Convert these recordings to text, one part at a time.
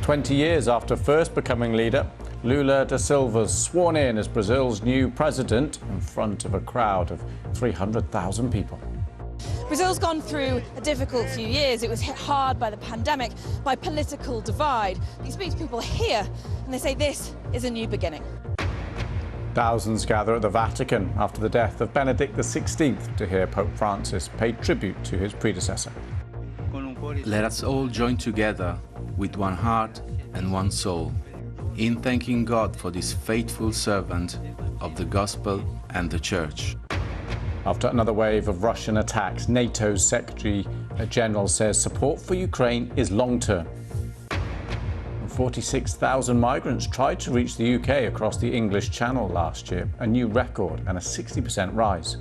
20 years after first becoming leader, Lula da Silva's sworn in as Brazil's new president in front of a crowd of 300,000 people. Brazil's gone through a difficult few years. It was hit hard by the pandemic, by political divide. You speak to people here and they say this is a new beginning. Thousands gather at the Vatican after the death of Benedict XVI to hear Pope Francis pay tribute to his predecessor. Let us all join together with one heart and one soul in thanking God for this faithful servant of the gospel and the church. After another wave of Russian attacks, NATO's Secretary General says support for Ukraine is long-term. 46,000 migrants tried to reach the UK across the English Channel last year, a new record and a 60% rise.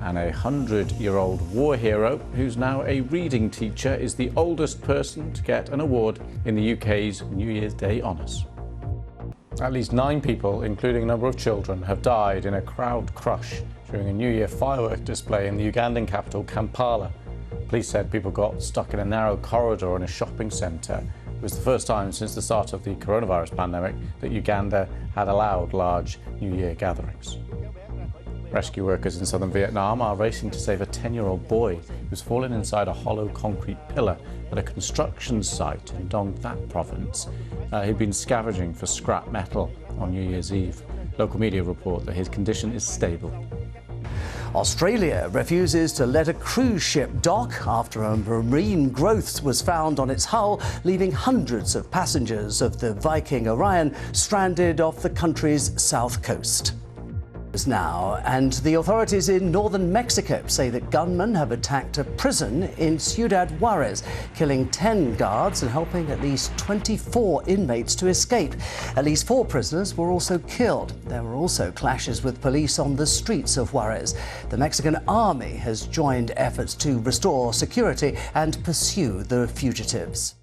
And a 100-year-old war hero, who's now a reading teacher, is the oldest person to get an award in the UK's New Year's Day honours. At least 9 people, including a number of children, have died in a crowd crush during a New Year firework display in the Ugandan capital, Kampala. Police said people got stuck in a narrow corridor in a shopping centre. It was the first time since the start of the coronavirus pandemic that Uganda had allowed large New Year gatherings. Rescue workers in southern Vietnam are racing to save a 10-year-old boy who's fallen inside a hollow concrete pillar at a construction site in Dong That province. He'd been scavenging for scrap metal on New Year's Eve. Local media report that his condition is stable. Australia refuses to let a cruise ship dock after a marine growth was found on its hull, leaving hundreds of passengers of the Viking Orion stranded off the country's south coast. Now, and the authorities in northern Mexico say that gunmen have attacked a prison in Ciudad Juarez, killing 10 guards and helping at least 24 inmates to escape. At least 4 prisoners were also killed. There were also clashes with police on the streets of Juarez. The Mexican army has joined efforts to restore security and pursue the fugitives.